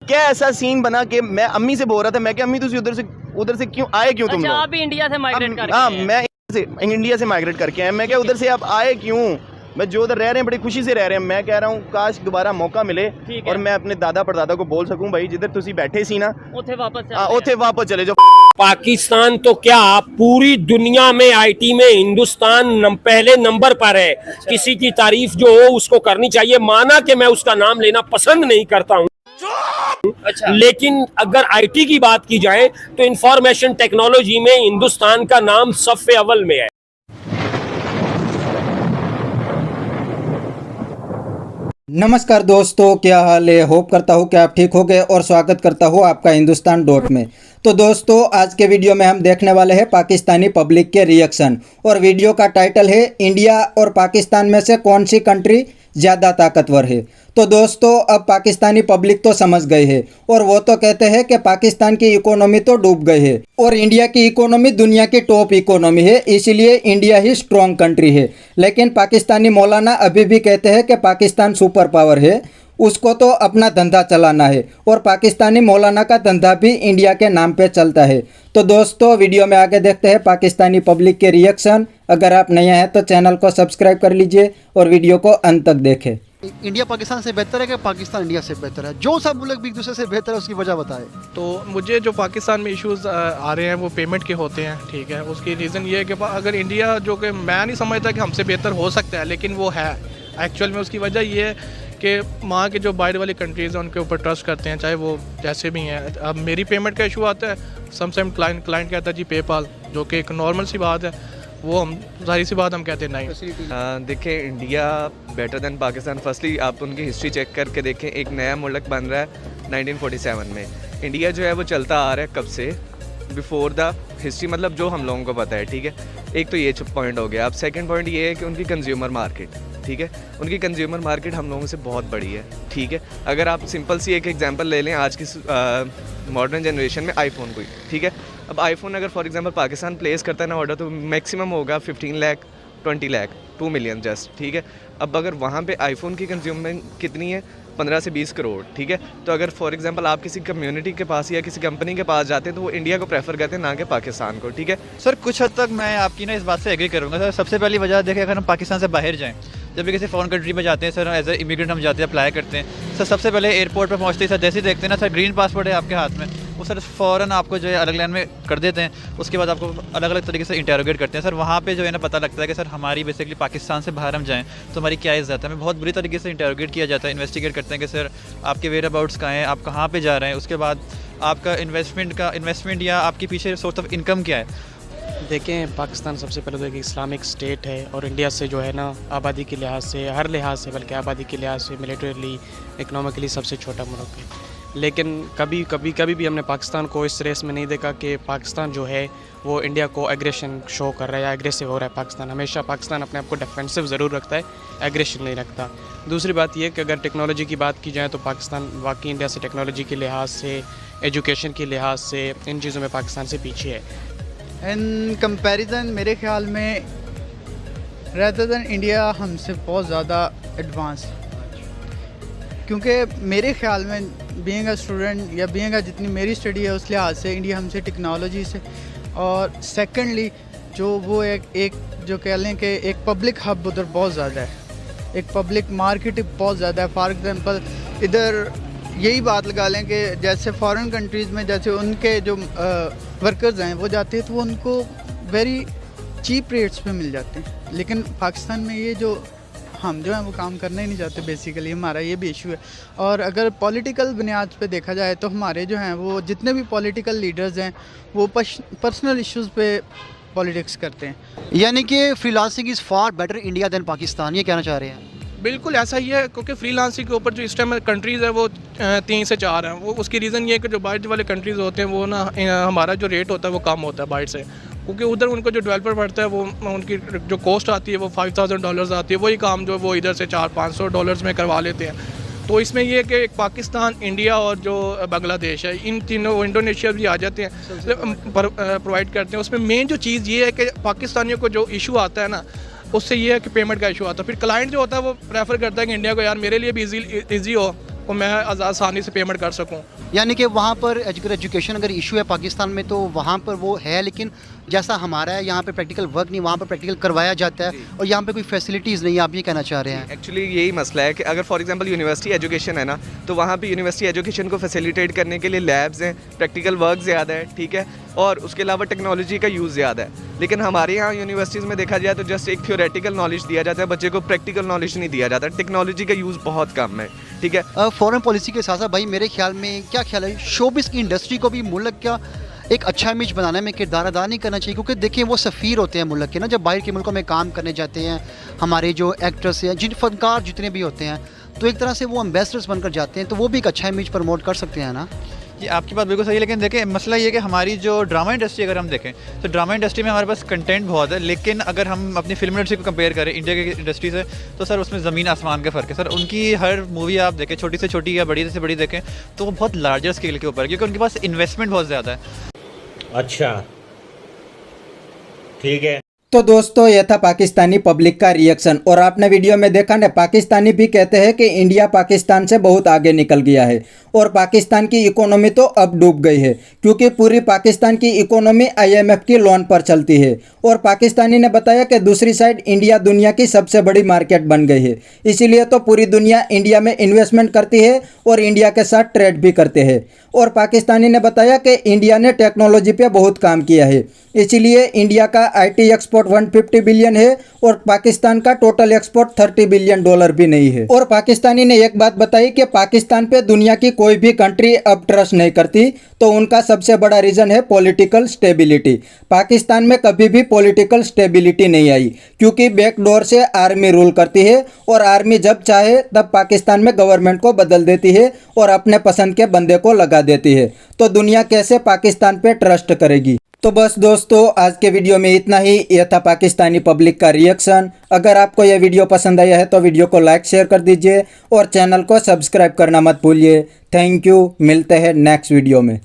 क्या ऐसा सीन बना कि मैं अम्मी से बोल रहा था, मैं क्या अम्मी तुम उधर से क्यों आए, क्यों तुम अच्छा, लोग? आप भी इंडिया से माइग्रेट करके हाँ, आए हैं। मैं इंडिया से माइग्रेट करके आया। मैं क्या उधर से आप आए क्यों? मैं जो उधर रह रहे हैं बड़ी खुशी से रह रहे हैं। मैं कह रहा हूँ काश दोबारा मौका मिले ठीक है। और मैं अपने दादा परदादा को बोल सकूं, भाई जिधर तुसी बैठे सी ना उथे वापस चल उथे वापस चले जाओ। पाकिस्तान तो क्या पूरी दुनिया में आईटी में हिंदुस्तान पहले नंबर पर है। किसी की तारीफ जो हो उसको करनी चाहिए। माना कि मैं उसका नाम लेना पसंद नहीं करता हूं, अच्छा, लेकिन अगर आईटी की बात की जाए तो इंफॉर्मेशन टेक्नोलॉजी में हिंदुस्तान का नाम सफ़े अव्वल में है। नमस्कार दोस्तों, क्या हाल है? होप करता हूँ कि आप ठीक हो गए और स्वागत करता हूँ आपका हिंदुस्तान डॉट में। तो दोस्तों, आज के वीडियो में हम देखने वाले हैं पाकिस्तानी पब्लिक के रिएक्शन, और वीडियो का टाइटल है इंडिया और पाकिस्तान में से कौन सी कंट्री ज़्यादा ताकतवर है। तो दोस्तों, अब पाकिस्तानी पब्लिक तो समझ गई है और वो तो कहते हैं कि पाकिस्तान की इकोनॉमी तो डूब गई है और इंडिया की इकोनॉमी दुनिया की टॉप इकोनॉमी है, इसीलिए इंडिया ही स्ट्रॉन्ग कंट्री है। लेकिन पाकिस्तानी मौलाना अभी भी कहते हैं कि पाकिस्तान सुपर पावर है, उसको तो अपना धंधा चलाना है, और पाकिस्तानी मौलाना का धंधा भी इंडिया के नाम पे चलता है। तो दोस्तों, वीडियो में आगे देखते हैं पाकिस्तानी पब्लिक के रिएक्शन। अगर आप नए हैं तो चैनल को सब्सक्राइब कर लीजिए और वीडियो को अंत तक देखें। इंडिया पाकिस्तान से बेहतर है कि पाकिस्तान इंडिया से बेहतर है? जो सब मुल्क भी एक दूसरे से बेहतर है उसकी वजह बताएं। तो मुझे जो पाकिस्तान में इश्यूज आ रहे हैं वो पेमेंट के होते हैं, ठीक है। उसकी रीज़न ये है कि अगर इंडिया, जो कि मैं नहीं समझता कि हमसे बेहतर हो सकता है, लेकिन वो है एक्चुअल में। उसकी वजह ये है कि वहाँ के जो बाहर वाली कंट्रीज़ हैं उनके ऊपर ट्रस्ट करते हैं, चाहे वो जैसे भी हैं। अब मेरी पेमेंट का इशू आता है, समटाइम क्लाइंट कहता है जी पेपाल, जो कि एक नॉर्मल सी बात है, वो हम जाहिर सी बात हम कहते हैं नहीं। देखिए, India better than Pakistan. Firstly आप उनकी हिस्ट्री चेक करके देखें। एक नया मुल्क बन रहा है 1947 में। इंडिया जो है वो चलता आ रहा है कब से, बिफोर द हिस्ट्री, मतलब जो हम लोगों को पता है, ठीक है। एक तो ये पॉइंट हो गया। अब सेकंड पॉइंट ये है कि उनकी कंज्यूमर मार्केट, ठीक है, उनकी कंज्यूमर मार्केट हम लोगों से बहुत बड़ी है, ठीक है। अगर आप सिंपल सी एक एग्जांपल ले लें आज की मॉडर्न जनरेशन में आईफोन कोई, ठीक है। अब आईफोन अगर फॉर एग्जांपल पाकिस्तान प्लेस करता है ना ऑर्डर, तो मैक्सिमम होगा 15 लाख, 20 लाख, 2 मिलियन जस्ट, ठीक है। अब अगर वहाँ पे आईफोन की कंज्यूमर कितनी है, 15 से 20 करोड़, ठीक है। तो अगर फॉर एग्जांपल आप किसी कम्युनिटी के पास या किसी कंपनी के पास जाते हैं तो वो इंडिया को प्रेफर करते हैं, ना कि पाकिस्तान को, ठीक है। सर कुछ हद तक मैं आपकी ना इस बात से एग्री करूँगा सर। सबसे पहली वजह देखें, अगर हम पाकिस्तान से बाहर जाएँ, जब भी किसी फॉरेन कंट्री में जाते हैं सर, एज ए इमिग्रेंट हम जाते हैं, अप्लाई करते हैं सर, सबसे पहले एयरपोर्ट पर पहुँचते ही सर जैसे ही देखते हैं ना सर ग्रीन पासपोर्ट है आपके हाथ में, वो सर फ़ौरन आपको जो है अलग लाइन में कर देते हैं। उसके बाद आपको अलग अलग तरीके से इंटेरोगेट करते हैं सर। वहाँ पे जो है ना पता लगता है कि सर हमारी बेसिकली पाकिस्तान से बाहर हम जाएँ तो हमारी क्या इज़्ज़त है। हमें बहुत बुरी तरीके से इंटेरोगेट किया जाता है, इन्वेस्टिगेट करते हैं कि सर आपके वेयर अबाउट्स कहाँ हैं, आप कहाँ पर जा रहे हैं, उसके बाद आपका इन्वेस्टमेंट या आपके पीछे सोर्स ऑफ इनकम क्या है। देखें, पाकिस्तान सबसे पहले तो एक इस्लामिक स्टेट है और इंडिया से जो है ना आबादी के लिहाज से, हर लिहाज से, बल्कि आबादी के लिहाज से, मिलिट्रीली, इकोनॉमिकली सबसे छोटा मुल्क है। लेकिन कभी भी हमने पाकिस्तान को इस रेस में नहीं देखा कि पाकिस्तान जो है वो इंडिया को एग्रेशन शो कर रहा है या एग्रेसिव हो रहा है। पाकिस्तान अपने आप को डिफेंसिव ज़रूर रखता है, एग्रेशन नहीं रखता। दूसरी बात यह कि अगर टेक्नोलॉजी की बात की जाए तो पाकिस्तान वाकई इंडिया से टेक्नोलॉजी के लिहाज से, एजुकेशन के लिहाज से, इन चीज़ों में पाकिस्तान से पीछे है। इन कंपैरिजन मेरे ख्याल में रेदर देन इंडिया हमसे बहुत ज़्यादा एडवांस, क्योंकि मेरे ख्याल में बीइंग अ स्टूडेंट या बीइंग अ जितनी मेरी स्टडी है उस लिहाज से इंडिया हमसे टेक्नोलॉजी से, और सेकेंडली जो वो एक जो कह लें कि एक पब्लिक हब उधर बहुत ज़्यादा है, एक पब्लिक मार्केट बहुत ज़्यादा है। फॉर एग्ज़ाम्पल इधर यही बात लगा लें कि जैसे फॉरेन कंट्रीज़ में जैसे उनके जो वर्कर्स हैं वो जाते हैं तो वो उनको वेरी चीप रेट्स पे मिल जाते हैं, लेकिन पाकिस्तान में ये जो हम जो हैं वो काम करना ही नहीं चाहते। बेसिकली हमारा ये भी इशू है। और अगर पॉलिटिकल बुनियाद पे देखा जाए तो हमारे जो हैं वो जितने भी पॉलिटिकल लीडर्स हैं वो पर्सनल इश्यूज़ पे पॉलिटिक्स करते हैं। यानी कि freelancing is far better India than Pakistan, ये कहना चाह रहे हैं? बिल्कुल ऐसा ही है, क्योंकि फ्रीलांसिंग के ऊपर जो इस टाइम कंट्रीज़ है वो 3 से 4 हैं। वो उसकी रीज़न ये है कि जो बाहर वाले कंट्रीज़ होते हैं वो ना हमारा जो रेट होता है वो कम होता है बाहर से, क्योंकि उधर उनको जो डेवलपर पड़ता है वो उनकी जो कॉस्ट आती है वो $5,000 आती है, वही काम जो वो इधर से $400-500 में करवा लेते हैं। तो इसमें ये है कि एक पाकिस्तान, इंडिया और जो बांग्लादेश है, इन तीनों, इंडोनेशिया भी आ जाते हैं, प्रोवाइड करते हैं। उसमें मेन जो चीज़ ये है कि पाकिस्तानियों को जो इशू आता है ना, उससे ये है कि पेमेंट का इशू आता है। फिर क्लाइंट जो होता है वो प्रेफर करता है कि इंडिया को यार मेरे लिए भी ईजी हो, को मैं आसानी से पेमेंट कर सकूँ। यानी कि वहाँ पर अगर एजुकेशन अगर इशू है पाकिस्तान में तो वहाँ पर वो है, लेकिन जैसा हमारा है यहाँ पे प्रैक्टिकल वर्क नहीं, वहाँ पर प्रैक्टिकल करवाया जाता है और यहाँ पे कोई फैसिलिटीज़ नहीं है। आप ये कहना चाह रहे हैं? एक्चुअली यही मसला है कि अगर फॉर एग्जांपल यूनिवर्सिटी एजुकेशन है ना, तो वहाँ पे यूनिवर्सिटी एजुकेशन को फैसिलिटेट करने के लिए लैब्स हैं, प्रैक्टिकल वर्क ज़्यादा है, ठीक है, और उसके अलावा टेक्नोलॉजी का यूज़ ज़्यादा है। लेकिन हमारे यहाँ यूनिवर्सिटीज़ में देखा जाए तो जस्ट एक थ्योरेटिकल नॉलेज दिया जाता है, बच्चे को प्रैक्टिकल नॉलेज नहीं दिया जाता, टेक्नोलॉजी का यूज़ बहुत कम है, ठीक है। फॉरेन पॉलिसी के साथ साथ भाई मेरे ख्याल में क्या ख्याल है, शोबिस की इंडस्ट्री को भी मुल्क का एक अच्छा इमेज बनाने में किरदार अदा नहीं करना चाहिए? क्योंकि देखिए वो सफ़ीर होते हैं मुल्क के ना, जब बाहर के मुल्कों में काम करने जाते हैं, हमारे जो एक्टर्स हैं, जिन फनकार जितने भी होते हैं, तो एक तरह से वो एम्बेसडर्स बनकर जाते हैं, तो वो भी एक अच्छा इमेज प्रमोट कर सकते हैं ना। ये आपकी बात बिल्कुल सही है, लेकिन देखें मसला ये है कि हमारी जो ड्रामा इंडस्ट्री अगर हम देखें तो ड्रामा इंडस्ट्री में हमारे पास कंटेंट बहुत है, लेकिन अगर हम अपनी फिल्म इंडस्ट्री को कंपेयर करें इंडिया की इंडस्ट्री से तो सर उसमें ज़मीन आसमान का फ़र्क है। सर उनकी हर मूवी आप देखें, छोटी से छोटी या बड़ी से बड़ी देखें, तो वो बहुत लार्जर स्केल के ऊपर है, क्योंकि उनके पास इन्वेस्टमेंट बहुत ज़्यादा है। अच्छा, ठीक है। तो दोस्तों यह था पाकिस्तानी पब्लिक का रिएक्शन। और आपने वीडियो में देखा ना, पाकिस्तानी भी कहते हैं कि इंडिया पाकिस्तान से बहुत आगे निकल गया है और पाकिस्तान की इकोनॉमी तो अब डूब गई है, क्योंकि पूरी पाकिस्तान की इकोनॉमी IMF की लोन पर चलती है। और पाकिस्तानी ने बताया कि दूसरी साइड इंडिया दुनिया की सबसे बड़ी मार्केट बन गई है, इसीलिए तो पूरी दुनिया इंडिया में इन्वेस्टमेंट करती है और इंडिया के साथ ट्रेड भी करते हैं। और पाकिस्तानी ने बताया कि इंडिया ने टेक्नोलॉजी पे बहुत काम किया है, इसीलिए इंडिया का IT एक्सपोर्ट 150 बिलियन है और पाकिस्तान का टोटल एक्सपोर्ट $30 बिलियन भी नहीं है। और पाकिस्तानी ने एक बात बताई कि पाकिस्तान पे दुनिया की कोई भी कंट्री अब ट्रस्ट नहीं करती, तो उनका सबसे बड़ा रीज़न है पॉलिटिकल स्टेबिलिटी। पाकिस्तान में कभी भी पॉलिटिकल स्टेबिलिटी नहीं आई, क्योंकि बैकडोर से आर्मी रूल करती है और आर्मी जब चाहे तब पाकिस्तान में गवर्नमेंट को बदल देती है और अपने पसंद के बंदे को लगा देती है। तो दुनिया कैसे पाकिस्तान पे ट्रस्ट करेगी? तो बस दोस्तों आज के वीडियो में इतना ही। यह था पाकिस्तानी पब्लिक का रिएक्शन। अगर आपको यह वीडियो पसंद आया है तो वीडियो को लाइक शेयर कर दीजिए और चैनल को सब्सक्राइब करना मत भूलिए। थैंक यू, मिलते हैं नेक्स्ट वीडियो में।